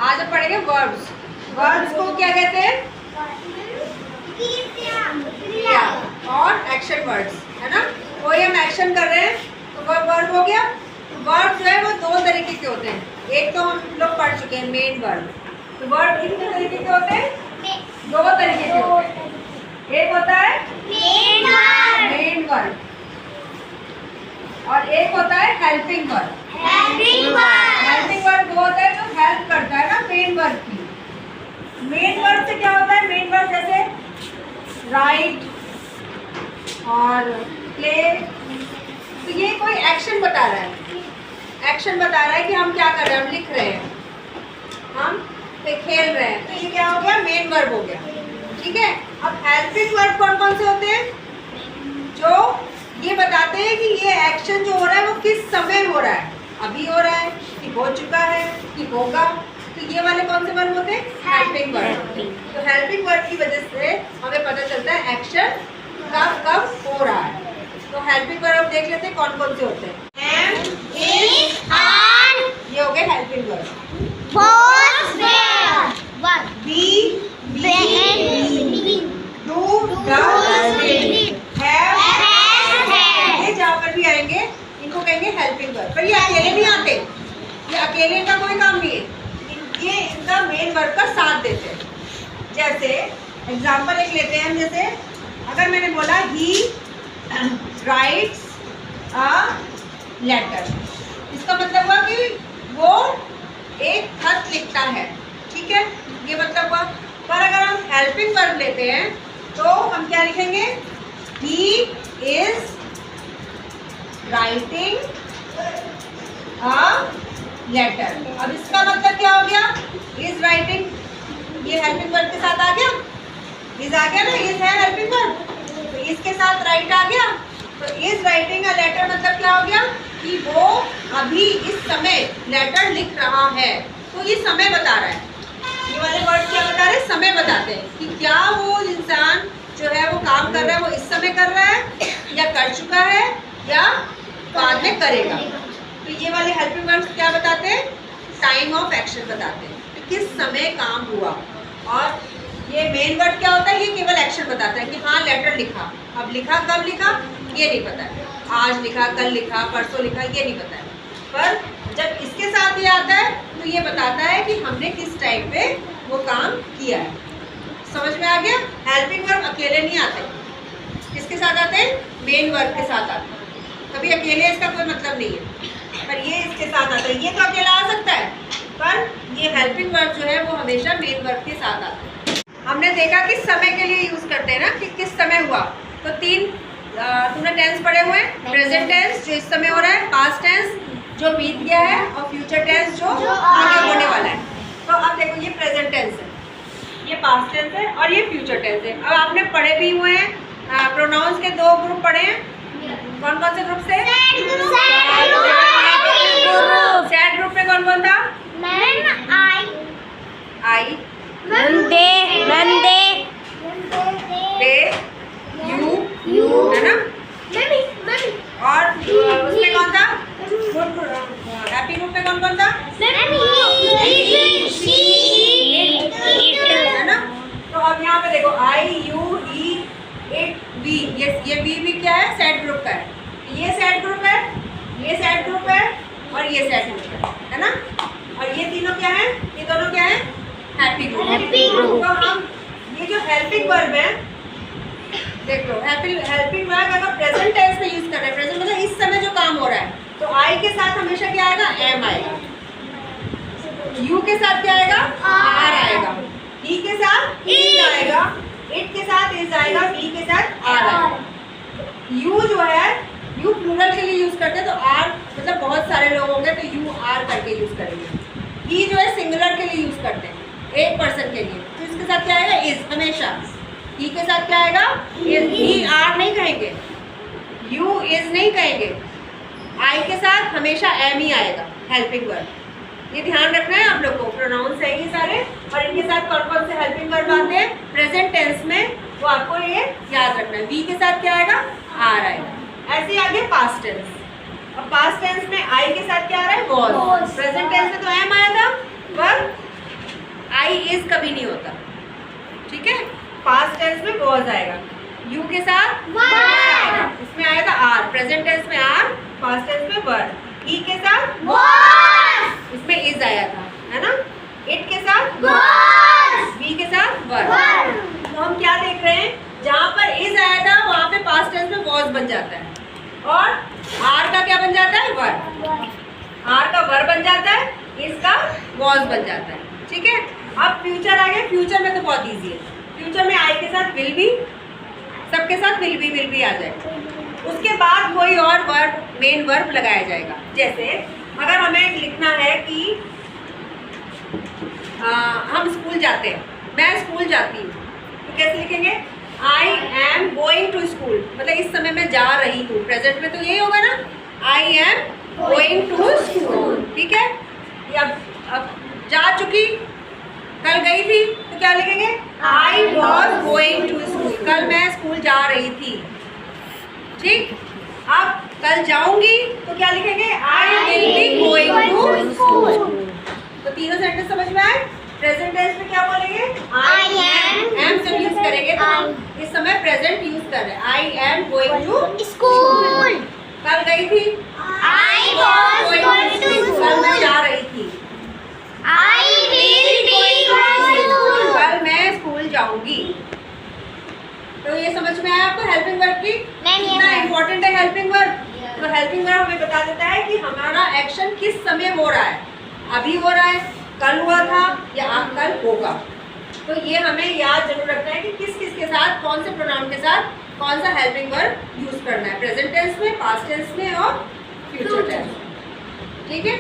आज हम पढ़ेंगे वर्ब्स। वर्ब्स को क्या कहते हैं? क्रिया और एक्शन वर्ड्स, है ना। कोई हम एक्शन कर रहे हैं तो वर्ब हो गया। वर्ब जो है वो दो तरीके के होते हैं। एक तो हम लोग पढ़ चुके हैं मेन वर्ब। तो वर्ब कितने तरीके के होते हैं? दो तरीके के होते हैं। एक होता है मेन वर्ब और एक होता है हेल्पिंग वर्ब। हेल्पिंग वर्ब वो होता है जो हेल्प करता है ना मेन वर्ब की। मेन वर्ब से क्या होता है? मेन वर्ब जैसे राइट और प्ले, तो ये कोई एक्शन बता रहा है। एक्शन बता रहा है कि हम क्या कर रहे हैं, हम लिख रहे हैं, हम खेल रहे हैं। तो ये क्या हो गया? मेन वर्ब हो गया। ठीक है। अब हेल्पिंग वर्ब कौन कौन से होते हैं? जो ये बताते हैं कि ये एक्शन जो हो रहा है वो किस समय हो रहा है, अभी हो रहा है कि हो चुका है कि होगा। तो ये वाले कौन से वर्ब होते हैं? Helping verb. तो हेल्पिंग वर्ब की वजह से हमें पता चलता है एक्शन कब कब हो रहा है। तो हेल्पिंग वर्ब देख लेते हैं कौन कौन से होते हैं। एम, इज, आर, ये हो गए helping verb. Be, do, does, ये जहाँ पर भी आएंगे इनको कहेंगे हेल्पिंग वर्ब। पर ये अकेले नहीं आते, ये अकेले का कोई काम नहीं है, ये इनका मेन वर्ब का साथ देते हैं। जैसे एग्जांपल एक लेते हैं हम, जैसे अगर मैंने बोला ही राइट्स अ लेटर, इसका मतलब हुआ कि वो एक खत लिखता है। ठीक है, ये मतलब हुआ। पर अगर हम हेल्पिंग वर्ब लेते हैं तो हम क्या लिखेंगे? He is writing a letter. अब इसका मतलब क्या हो गया? इज राइटिंग, ये हेल्पिंग वर्ब के साथ आ गया, इज आ गया ना, इज है हेल्पिंग वर्ब, तो इसके साथ राइट आ गया। तो इज राइटिंग अ लेटर मतलब क्या हो गया कि वो अभी इस समय लेटर लिख रहा है। तो ये समय बता रहा है। ये वाले वर्ड क्या बता रहे हैं? समय बताते हैं कि क्या वो इंसान जो है वो काम कर रहा है वो इस समय कर रहा है या कर चुका है या बाद में करेगा। तो ये वाले हेल्पिंग वर्ब्स क्या बताते हैं? टाइम ऑफ एक्शन बताते हैं कि किस समय काम हुआ। और ये मेन वर्ड क्या होता है? ये केवल एक्शन बताता है कि हाँ लेटर लिखा। अब लिखा कब लिखा ये नहीं पता है, आज लिखा, कल लिखा, परसों लिखा, ये नहीं पता है। पर जब इसके साथ ये आता है तो ये बताता है कि हमने किस टाइम पे वो काम किया है। समझ में आ गया? हेल्पिंग वर्ब अकेले नहीं आते, किसके साथ आते हैं? मेन वर्ब के साथ आते हैं। कभी अकेले इसका कोई मतलब नहीं है, पर ये इसके साथ आता है। ये तो अकेला आ सकता है, पर ये हेल्पिंग वर्ब जो है वो हमेशा मेन वर्ब के साथ आता है। हमने देखा कि समय के लिए यूज़ करते हैं ना, कि किस समय हुआ। तो तीन तुमने टेंस पढ़े हुए हैं। प्रेजेंट टेंस जो इस समय हो रहा है, पास्ट टेंस जो बीत गया है, और फ्यूचर टेंस जो आगे होने वाला है। तो अब देखो ये प्रेजेंट टेंस है, ये पास्ट टेंस है और ये फ्यूचर टेंस है। अब आपने पढ़े भी हुए हैं, प्रोनाउंस के दो ग्रुप पढ़े हैं। कौन कौन से ग्रुप से? सैड ग्रुप में कौन कौन था? आई, दे, यू, है ना। और उसमें कौन था? हैप्पी ग्रुप में कौन कौन था? है ना। तो अब यहाँ पे देखो आई, यू, ई, इट, वी, ये वी भी क्या है? सैड ग्रुप का है। ये सैड ग्रुप है, ये सैड ग्रुप है और ये सैड ग्रुप है ना। और ये तीनों क्या है? ये दोनों क्या है? Happy group. तो हम ये जो हेल्पिंग वर्ब है, देख लो, हेल्पिंग वर्ब अगर प्रेजेंट टेंस में यूज कर रहे हैं, प्रेजेंट मतलब इस समय जो काम हो रहा है, तो आई के साथ हमेशा क्या आएगा? एम आएगा। यू के साथ क्या आएगा? आर आएगा। ई के साथ इज आएगा। इट के साथ इज आएगा। वी के साथ आर आएगा। यू जो है, यू प्लूरल के लिए यूज करते हैं, तो आर मतलब बहुत सारे लोग होंगे तो यू आर करके यूज करेंगे। ई जो है सिंगुलर के लिए यूज करते हैं, एक पर्सन के लिए, तो इसके साथ क्या आएगा? इज हमेशा। ई के साथ क्या आएगा? इज। ई आर नहीं कहेंगे, यू इज नहीं कहेंगे। आई के साथ हमेशा एम ही आएगा हेल्पिंग वर्ब। ये ध्यान रखना है आप लोग को। प्रोनाउंस है ये सारे, और इनके साथ कौन कौन से हेल्पिंग वर्ब आते हैं प्रेजेंट टेंस में, वो आपको ये याद रखना है। वी के साथ क्या आएगा? आर आएगा। ऐसे आगे पास्ट टेंस। अब पास्ट टेंस में आई के साथ क्या आ रहा है? वॉज। प्रेजेंट टेंस में तो एम आया था, पर इज कभी नहीं होता, ठीक है। पास्ट टेंस में वॉज आएगा, यू के साथ आएगा, इसमें आएगा आर, प्रेजेंट टेंस में आर, पास्ट टेंस में वर, ई के साथ इसमें इज आया था, है ना। इट के साथ वी के साथ वर। तो हम क्या देख रहे हैं, जहाँ पर इज आया था वहाँ पे पास्ट टेंस में वॉज बन जाता है, और आर का क्या बन जाता है, वर। आर का वर बन जाता है, इज का वॉज बन जाता है, ठीक है। अब फ्यूचर आ गया, फ्यूचर में तो बहुत इजी है। फ्यूचर में आई के साथ विल बी, सबके साथ विल बी आ जाएगा। उसके बाद कोई और वर्ब, मेन वर्ब लगाया जाएगा। जैसे अगर हमें लिखना है कि हम स्कूल जाते हैं, मैं स्कूल जाती हूँ, तो कैसे लिखेंगे, I am going to school, मतलब इस समय मैं जा रही हूँ। प्रेजेंट में तो यही होगा ना, I am going to school, ठीक है। अब जा चुकी, कल गई थी, तो क्या लिखेंगे, I was going to school, कल मैं स्कूल जा रही थी, ठीक। अब कल जाऊंगी तो क्या लिखेंगे, I will be going to school. तो तीनों सेंटेंस समझ में आए। प्रेजेंट टेंस में क्या बोलेंगे, आई एम जब यूज करेंगे तो हम इस समय प्रेजेंट यूज कर रहे हैं, I am going to school. कल गई थी, आई वॉज गोइंग टू कल मैं स्कूल। जा रही थी, I will be going to school. कल मैं स्कूल जाऊंगी। तो ये समझ में आया आपको हेल्पिंग वर्ब की कितना इम्पोर्टेंट है हेल्पिंग वर्ब। तो हेल्पिंग वर्ब हमें बता देता है कि हमारा एक्शन किस समय हो रहा है, अभी हो रहा है, कल हुआ था या कल होगा। तो ये हमें याद जरूर रखना है कि किस किस के साथ, कौन से प्रोनाउन के साथ कौन सा हेल्पिंग वर्ब यूज करना है, प्रेजेंट टेंस में, पास्ट टेंस में और फ्यूचर टेंस में, ठीक है।